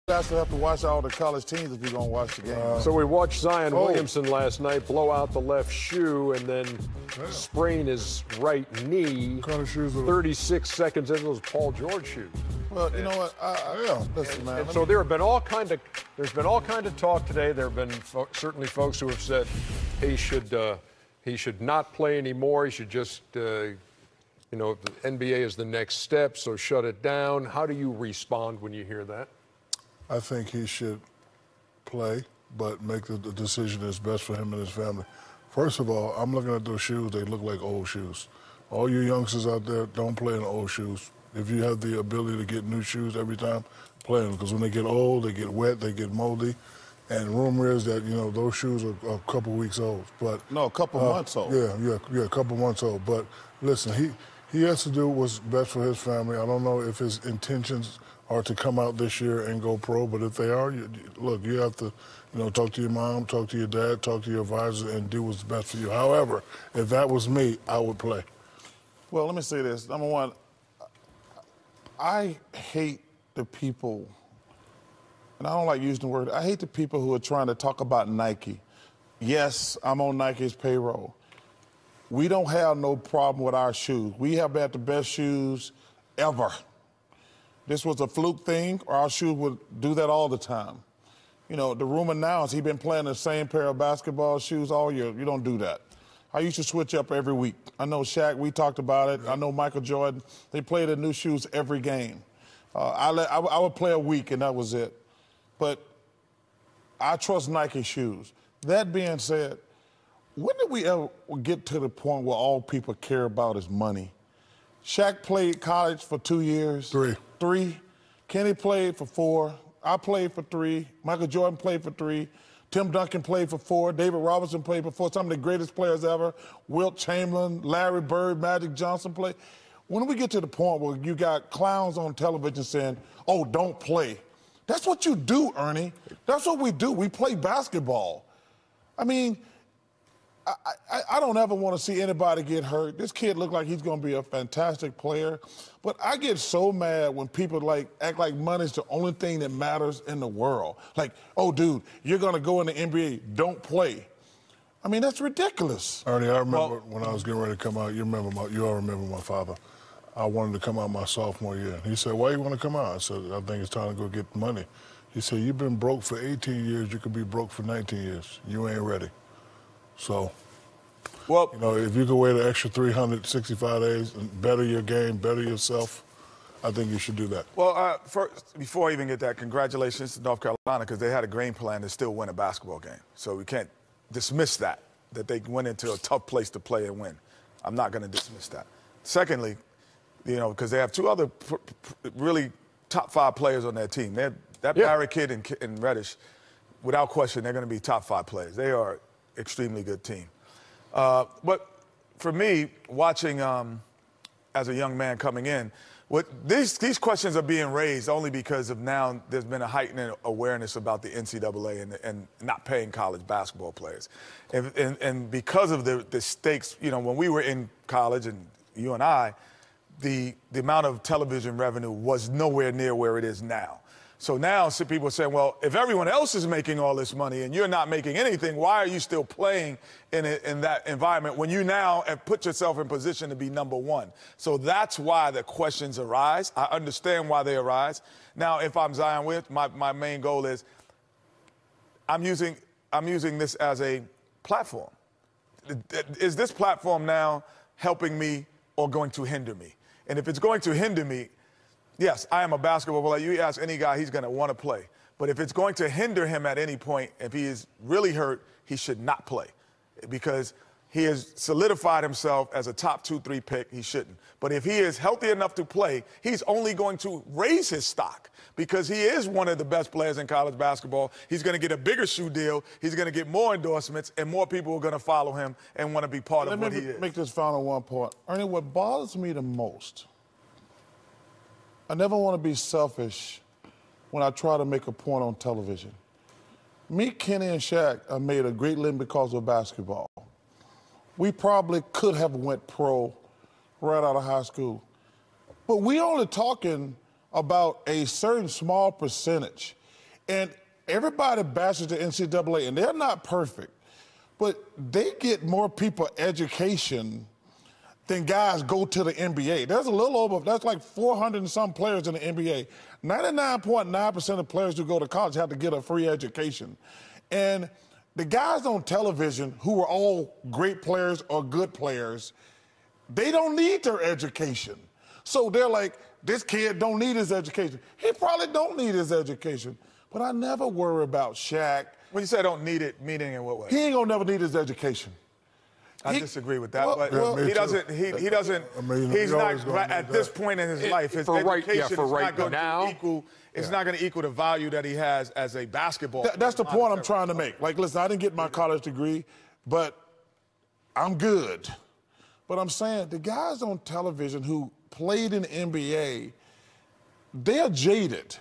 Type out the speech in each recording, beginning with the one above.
guys will have to watch all the college teams if you're going to watch the game. So we watched Zion Williamson last night blow out the left shoe and then sprain his right knee. What kind of shoes are 36 seconds into those Paul George shoes. Well, you know what? Listen, man. And so there have been all kind of talk today. There have been certainly folks who have said he should not play anymore. He should just, the NBA is the next step, so shut it down. How do you respond when you hear that? I think he should play, but make the decision that's best for him and his family. First of all, I'm looking at those shoes. They look like old shoes. All you youngsters out there, don't play in old shoes. If you have the ability to get new shoes every time, play them. Because when they get old, they get wet, they get moldy. And rumor is that, those shoes are a couple weeks old. But no, a couple months old. Yeah, a couple months old. But listen, he has to do what's best for his family. I don't know if his intentions are to come out this year and go pro, but if they are, you have to, talk to your mom, talk to your dad, talk to your advisor, and do what's best for you. However, if that was me, I would play. Well, let me say this. Number one, I hate the people, and I don't like using the word, I hate the people who are trying to talk about Nike. Yes, I'm on Nike's payroll. We don't have no problem with our shoes. We have had the best shoes ever. This was a fluke thing, or our shoes would do that all the time. The rumor now is he's been playing the same pair of basketball shoes all year. You don't do that. I used to switch up every week. I know Shaq, we talked about it. I know Michael Jordan. They play their new shoes every game. I would play a week, and that was it. But I trust Nike shoes. That being said, when did we ever get to the point where all people care about is money? Shaq played college for 2 years. Three. Kenny played for 4. I played for 3. Michael Jordan played for 3. Tim Duncan played for 4. David Robinson played for 4. Some of the greatest players ever. Wilt Chamberlain, Larry Bird, Magic Johnson played. When we get to the point where you got clowns on television saying, oh, don't play. That's what you do, Ernie. That's what we do. We play basketball. I mean, I don't ever want to see anybody get hurt. This kid looked like he's going to be a fantastic player. But I get so mad when people act like money's the only thing that matters in the world. Like, oh, dude, you're going to go in the NBA, don't play. I mean, that's ridiculous. Ernie, I remember when I was getting ready to come out, you all remember my father. I wanted to come out my sophomore year. He said, why you want to come out? I said, I think it's time to go get money. He said, you've been broke for 18 years. You could be broke for 19 years. You ain't ready. So, well, if you could wait an extra 365 days and better your game, better yourself, I think you should do that. Well, first, before I even get that, congratulations to North Carolina, because they had a game plan to still win a basketball game. So we can't dismiss that they went into a tough place to play and win. I'm not going to dismiss that. Secondly, because they have 2 other really top 5 players on their team. Barry kid and Reddish, without question, they're going to be top 5 players. They are extremely good team. But for me, watching as a young man coming in, these questions are being raised only because of now there's been a heightened awareness about the NCAA and not paying college basketball players. And because of the stakes, when we were in college, and you and I, the amount of television revenue was nowhere near where it is now. So now people are saying, well, if everyone else is making all this money and you're not making anything, why are you still playing in that environment when you now have put yourself in position to be number 1? So that's why the questions arise. I understand why they arise. Now, if I'm Zion Williamson, my main goal is I'm using this as a platform. Is this platform now helping me or going to hinder me? And if it's going to hinder me, yes, I am a basketball player. You ask any guy, he's going to want to play. But if it's going to hinder him at any point, if he is really hurt, he should not play, because he has solidified himself as a top 2-3 pick. He shouldn't. But if he is healthy enough to play, he's only going to raise his stock, because he is one of the best players in college basketball. He's going to get a bigger shoe deal. He's going to get more endorsements, and more people are going to follow him and want to be part of what he is. Let me make this final one point. Ernie, what bothers me the most, I never want to be selfish when I try to make a point on television. Me, Kenny, and Shaq have made a great living because of basketball. We probably could have went pro right out of high school. But we only talking about a certain small percentage. And everybody bashes the NCAA, and they're not perfect, but they get more people education than guys go to the NBA. There's a little over, that's like 400 and some players in the NBA. 99.9% of players who go to college have to get a free education. And the guys on television who are all great players or good players, they don't need their education. So they're like, this kid don't need his education. He probably don't need his education. But I never worry about Shaq. When you say don't need it, meaning in what way? He ain't gonna never need his education. I disagree with that, but me he too. doesn't. He doesn't. I mean, he's he always not gonna right, need at this that. point in his life. His for education right- yeah, for is right not going now. to equal. It's not going to equal the value that he has as a basketball. That's the point I'm trying to make. Like, listen, I didn't get my college degree, but I'm good. But I'm saying the guys on television who played in the NBA, they're jaded.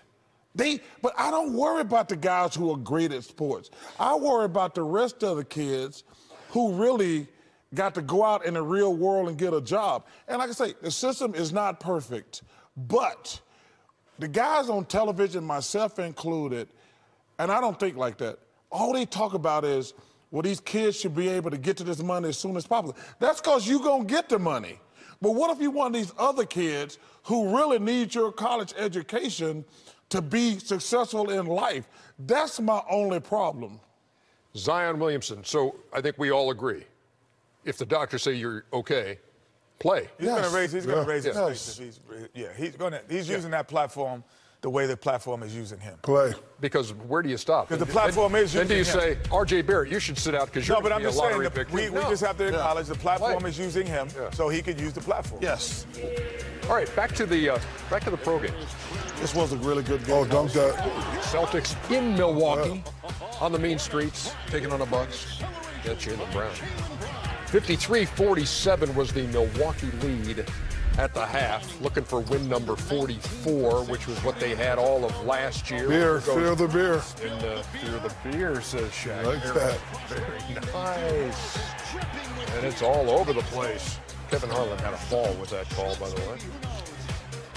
But I don't worry about the guys who are great at sports. I worry about the rest of the kids who really got to go out in the real world and get a job. And like I say, the system is not perfect, but the guys on television, myself included, and I don't think like that, all they talk about is, well, these kids should be able to get to this money as soon as possible. That's because you're going to get the money. But what if you want these other kids who really need your college education to be successful in life? That's my only problem. Zion Williamson. So I think we all agree. If the doctors say you're okay, play. He's going to raise. He's going to raise his Yes. face. He's using that platform the way the platform is using him. Play. Because where do you stop? Because the platform is Then do you using him. say, R.J. Barrett, you should sit out because you're No, but I'm going to be a just saying lottery that pick. we No. just have to acknowledge the platform Play. is using him, so he could use the platform. Yes, All right, back to the pro game. this was a really good game. Oh, dunk that. Celtics in Milwaukee on the mean streets, taking on the Bucks. Yeah, Jaylen Brown. 53-47 was the Milwaukee lead at the half, looking for win number 44, which was what they had all of last year. Beer, feel the beer. And fear the beer, says Shaq. Like that. Very nice. And it's all over the place. Kevin Harlan had a fall with that call, by the way.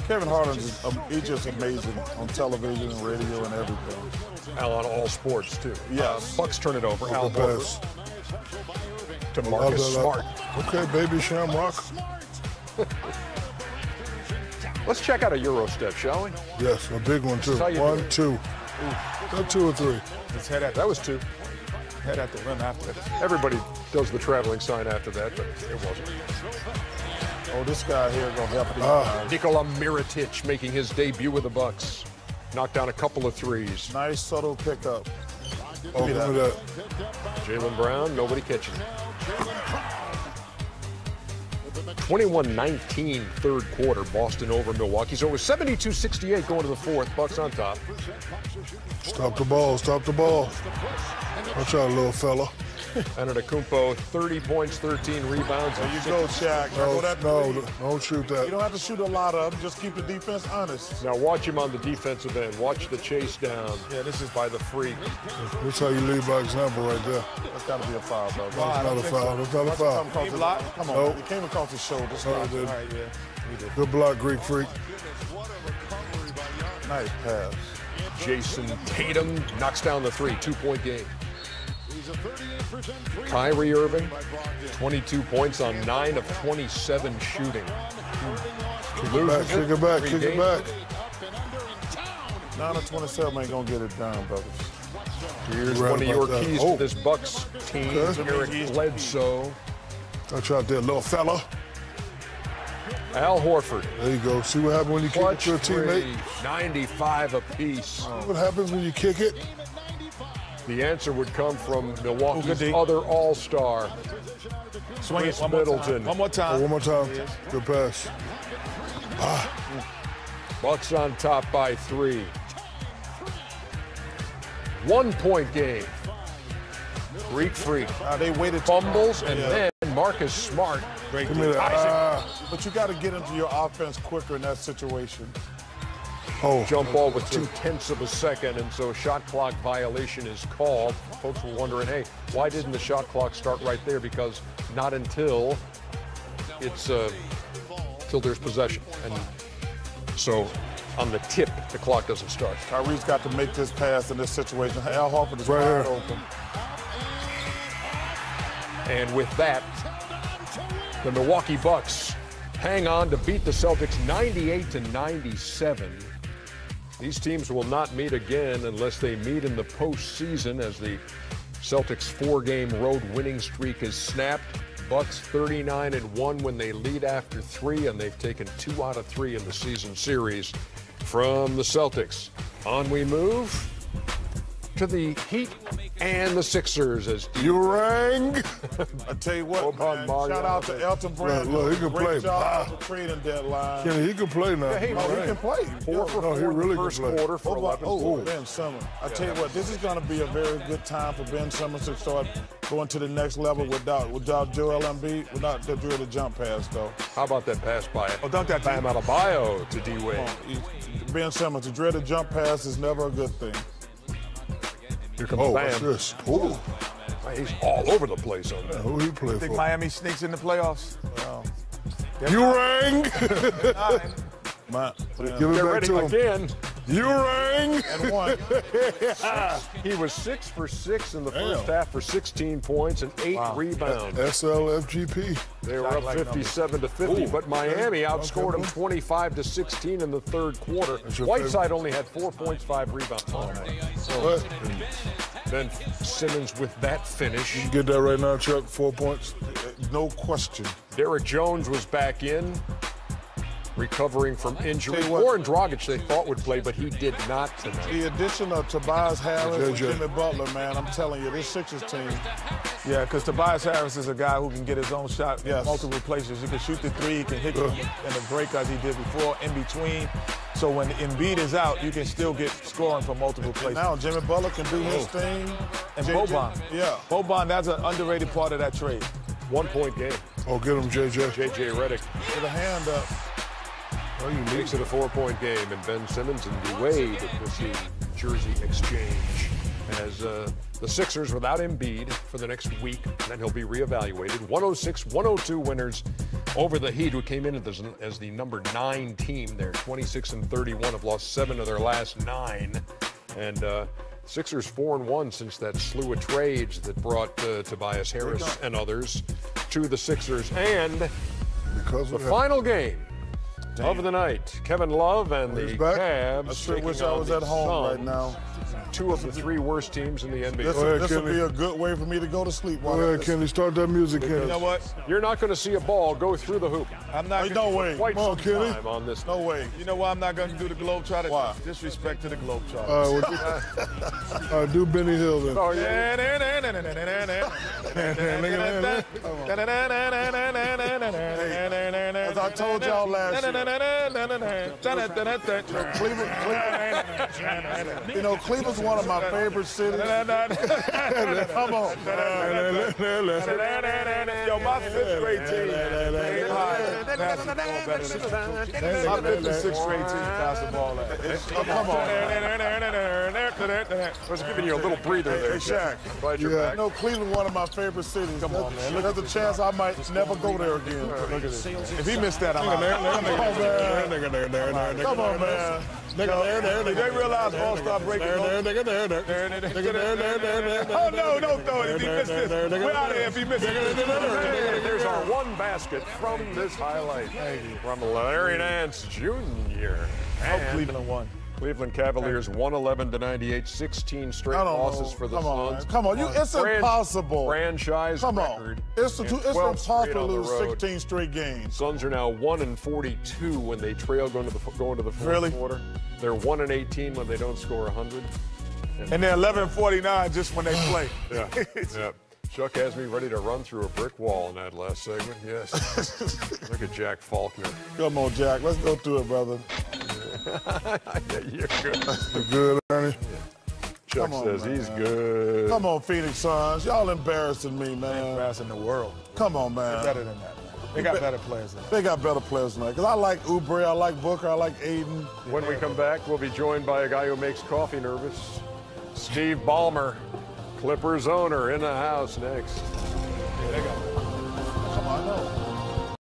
Kevin Harlan's he's just amazing on television and radio and everything. Al on all sports, too. Yes. Bucks turn it over. Al The best. Horford to Marcus Smart. Okay, baby Shamrock. Let's check out a Euro step, shall we? Yes, a big one too. That's how you do 1, it. 2. Not 2 or 3. His head at That was two. head at the rim after this. Everybody does the traveling sign after that, but it wasn't. Oh, this guy here gonna help you. Nikola Mirotic making his debut with the Bucks. Knocked down a couple of threes. Nice subtle pickup. Oh, give me that. Jaylen Brown, nobody catching it. 21-19 third quarter, Boston over Milwaukee. So it was 72-68 going to the fourth. Bucks on top. Stop the ball, stop the ball. Watch out, little fella. Antetokounmpo, 30 points, 13 rebounds. There you go, Shaq. Now go that No, three. don't shoot You that. don't have to shoot a lot of them. Just keep the defense honest. Now watch him on the defensive end. Watch the chase down. Yeah, this is By the freak. That's how you lead by example right there. That's got to be a foul, though. That's not a foul. That's not a Come foul. across He the- blocked? Come on, Nope. it came across his shoulder. No, it didn't. All right, yeah. Good block, Greek freak. Nice pass. Jason Tatum knocks down the three. 2-point game. Kyrie Irving, 22 points on 9 of 27 shooting. Back, kick it back, kick it back. 9 of 27 ain't gonna get it done, brothers. Here's Right one of your about that. keys Oh. to this Bucks team, Okay. Eric Bledsoe. Watch out there, little fella. Al Horford, There you go. See what happens when you kick it clutch to a teammate? three, 95 apiece. What happens when you kick it? The answer would come from Milwaukee's good D. other all-star, Swing Chris it one more time. Middleton. One more Oh, time. one more time. Good pass. Bucks on top by 3. 1-point game. Greek freak They waited. fumbles, and then Marcus Smart. Give me that. But you got to get into your offense quicker in that situation. Oh, Jump ball with 0.2 of a second, and so shot clock violation is called. Folks were wondering, hey, why didn't the shot clock start right there? Because not until it's till there's possession, and so on the tip, the clock doesn't start. Kyrie's got to make this pass in this situation. Al Horford is wide open. And with that, the Milwaukee Bucks hang on to beat the Celtics 98-97. These teams will not meet again unless they meet in the postseason as the Celtics' 4-game road winning streak is snapped. Bucks 39-1 when they lead after 3, and they've taken 2 out of 3 in the season series from the Celtics. On we move to the Heat and the Sixers as You rang. I tell you what, man, Mario. shout out to Elton Brand. Look, he can play. Great job at the trading deadline. Kenny, he can play now. he He can play. 4 for 4 No, he in really the can first play. quarter for 11 points. Ben Simmons. I tell you what, this is going to be a very good time for Ben Simmons to start going to the next level without Joel Embiid, without the jump pass, though. How about that pass by dunk that Bam Adebayo to D-Wade? Ben Simmons, the dreaded jump pass is never a good thing. Here comes Oh, Bam. what's this? Ooh. He's all over the place on that. Who he play Think for? Miami sneaks in the playoffs? You rang. Give it They're back ready to him. again. You rang. And one. He was 6 for 6 in the first half for 16 points and 8 rebounds. SLFGP. They were up 57-50, but Miami outscored them 25-16 in the third quarter. your Whiteside only had 4 points, 5 rebounds. What? Ben Simmons with that finish. Get that right now, Chuck. 4 points. No question. Derek Jones was back in, recovering from injury. Tell you what. Goran Dragic they thought would play, but he did not tonight. The addition of Tobias Harris and JJ. Jimmy Butler, man, I'm telling you, this Sixers team, Yeah, because Tobias Harris is a guy who can get his own shot Yes. in multiple places. He can shoot the 3, he can hit you in the break as he did before, in between. So when Embiid is out, you can still get scoring from multiple places. now Jimmy Butler can do his thing. And JJ Boban. Yeah. Boban, that's an underrated part of that trade. 1 point game. Oh, get him, JJ. JJ Redick With a hand up. makes it a 4-point game, and Ben Simmons and D-Wade with the jersey exchange as the Sixers without Embiid for the next week. Then he'll be reevaluated. 106-102 winners over the Heat, who came in as the number 9 team there. 26-31, have lost 7 of their last 9. And Sixers 4-1 since that slew of trades that brought Tobias Harris and others to the Sixers. And Because the of that. final game of the night, Kevin Love and the He's back. Cavs. I sure taking wish I on was the at home right Suns, now. 2 of the 3 worst teams in the NBA. This ahead, will Kenny. be a good way for me to go to sleep. Go ahead, Kenny. Start that music, Kenny. You know what? You're not going to see a ball go through the hoop. I'm not Hey, no way. Quite Come on, some Kenny. time on this. No way. You know why I'm not going to do the Globetrotters? Why? Disrespect to the Globetrotters. Do Benny Hill then. Oh, yeah. As I told y'all last year, you know, Cleveland's one of my favorite cities. Come on. Yo, my 5th grade team. My 5th and 6th grade team basketball. Come on. I was giving you a little breather there, Shaq. I'm glad you're Yeah. back. You know, Cleveland's one of my favorite cities. Come on, man. There's a chance I might never go there again. Look at this. If he missed that, I'm out. Come on, man. Did they realize All-Star break is over? Oh, no, don't throw it. If he missed this, we're out of here if he missed it. There's our one basket from this highlight from Larry Nance Jr. Oh, And Cleveland won. Cleveland Cavaliers 111-98, 16 straight I don't losses know. for the Come on, Suns. man. Come on. It's impossible. Franchise Come on. record. It's and impossible 12 straight to on the lose road. 16 straight games. Suns are now 1-42 when they trail going to the fourth Really? quarter. They're 1-18 when they don't score 100. And they're 11:49 just when they play. Yeah, yeah. Chuck has me ready to run through a brick wall in that last segment. Yes. Look at Jack Faulkner. Come on, Jack. Let's go through it, brother. Yeah, you're good. Good, Ernie. Chuck Come on, says man. he's good. Come on, Phoenix Suns. Y'all embarrassing me, man. Embarrassing the world. Come on, man. Better than that, man. They got better players than that. They got better players than that. Because I like Oubre, I like Booker, I like Aiden. When we come back, we'll be joined by a guy who makes coffee nervous, Steve Ballmer, Clippers owner, in the house next. They got